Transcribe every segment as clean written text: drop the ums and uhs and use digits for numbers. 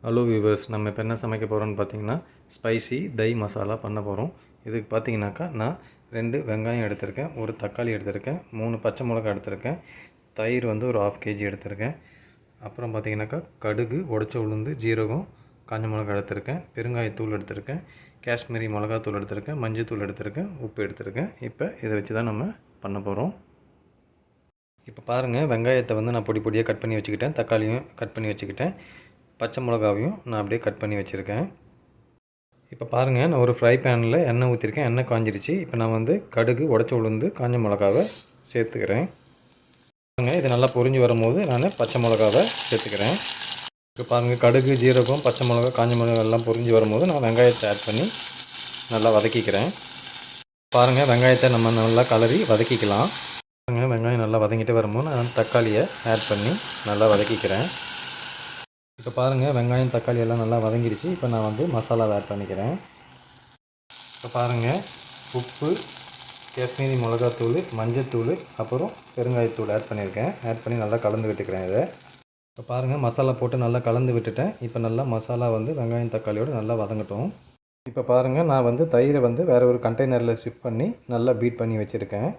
Hello viewers, நம்ம இப்போ என்ன சமைக்க போகிறோம்னு பார்த்தீங்கன்னா ஸ்பைசி தய் மசாலா பண்ண போகிறோம். இதுக்கு பார்த்தீங்கன்னாக்கா நான் 2 வெங்காயம் எடுத்திருக்கேன், ஒரு தக்காளி எடுத்திருக்கேன், 3 பச்சை மிளகாய் எடுத்திருக்கேன், தயிர் வந்து ஒரு 1/2 kg எடுத்திருக்கேன். அப்புறம் பார்த்தீங்கன்னாக்கா கடுகு, உடைச்ச உளுந்து, ஜீரகம், காஞ்ச மிளகாய் எடுத்திருக்கேன், பெருங்காயத்தூள் எடுத்திருக்கேன், காஷ்மீரி மிளகாத்தூள் எடுத்திருக்கேன், மஞ்சள் எடுத்திருக்கேன், உப்பு எடுத்திருக்கேன். இப்போ இதை வச்சு தான் நம்ம பண்ண போகிறோம். இப்போ பாருங்கள், வெங்காயத்தை வந்து நான் பொடி பொடியாக கட் பண்ணி வச்சுக்கிட்டேன், தக்காளியும் கட் பண்ணி வச்சுக்கிட்டேன், பச்சை மிளகாவையும் நான் அப்படியே கட் பண்ணி வச்சுருக்கேன். இப்போ பாருங்கள், நான் ஒரு ஃப்ரை பேனில் எண்ணெய் ஊற்றிருக்கேன். எண்ணெய் காஞ்சிருச்சு. இப்போ நான் வந்து கடுகு, உடைச்ச உளுந்து, காஞ்ச மிளகாவை சேர்த்துக்கிறேன். பாருங்கள், இது நல்லா பொரிஞ்சு வரும்போது நான் பச்சை மிளகாவை சேர்த்துக்கிறேன். இப்போ பாருங்கள், கடுகு, ஜீரகம், பச்சை மிளகா, காஞ்ச மிளகா எல்லாம் பொரிஞ்சு வரும்போது நான் வெங்காயத்தை ஆட் பண்ணி நல்லா வதக்கிக்கிறேன். பாருங்கள், வெங்காயத்தை நம்ம நல்லா கலரி வதக்கிக்கலாம். பாருங்கள், வெங்காயம் நல்லா வதங்கிட்டு வரும்போது நான் தக்காளியை ஆட் பண்ணி நல்லா வதக்கிக்கிறேன். இப்போ பாருங்கள், வெங்காயம் தக்காளி எல்லாம் நல்லா வதங்கிடுச்சு. இப்போ நான் வந்து மசாலாவை ஆட் பண்ணிக்கிறேன். இப்போ பாருங்கள், உப்பு, காஷ்மீரி மிளகாத்தூள், மஞ்சத்தூள், அப்புறம் பெருங்காயத்தூள் ஆட் பண்ணியிருக்கேன். ஆட் பண்ணி நல்லா கலந்து விட்டுக்கிறேன் இதை. இப்போ பாருங்கள், மசாலா போட்டு நல்லா கலந்து விட்டுட்டேன். இப்போ நல்லா மசாலா வந்து வெங்காயம் தக்காளியோடு நல்லா வதங்கட்டும். இப்போ பாருங்கள், நான் வந்து தயிரை வந்து வேறு ஒரு கண்டெய்னரில் ஷிஃப்ட் பண்ணி நல்லா பீட் பண்ணி வச்சுருக்கேன்.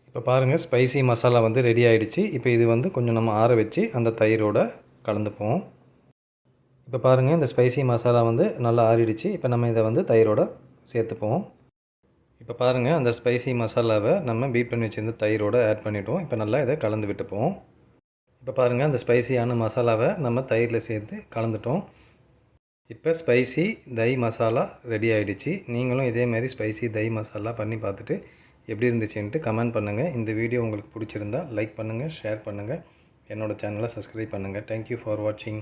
இப்போ பாருங்கள், ஸ்பைசி மசாலா வந்து ரெடி ஆகிடுச்சு. இப்போ இது வந்து கொஞ்சம் நம்ம ஆற வச்சு அந்த தயிரோட கலந்துப்போம். இப்போ பாருங்கள், இந்த ஸ்பைசி மசாலா வந்து நல்லா ஆறிடுச்சு. இப்போ நம்ம இதை வந்து தயிரோட சேர்த்துப்போம். இப்போ பாருங்கள், அந்த ஸ்பைசி மசாலாவை நம்ம பீட் பண்ணி வச்சுருந்த தயிரோடு ஆட் பண்ணிவிட்டோம். இப்போ நல்லா இதை கலந்து விட்டுப்போம். இப்போ பாருங்கள், அந்த ஸ்பைசியான மசாலாவை நம்ம தயிரில் சேர்த்து கலந்துட்டோம். இப்போ ஸ்பைசி தய் மசாலா ரெடி ஆகிடுச்சு. நீங்களும் இதேமாதிரி ஸ்பைசி தய் மசாலா பண்ணி பார்த்துட்டு எப்படி இருந்துச்சுன்ட்டு கமெண்ட் பண்ணுங்கள். இந்த வீடியோ உங்களுக்கு பிடிச்சிருந்தால் லைக் பண்ணுங்கள், ஷேர் பண்ணுங்கள், என்னோடய சேனலை சப்ஸ்கிரைப் பண்ணுங்கள். தேங்க்யூ ஃபார் வாட்சிங்.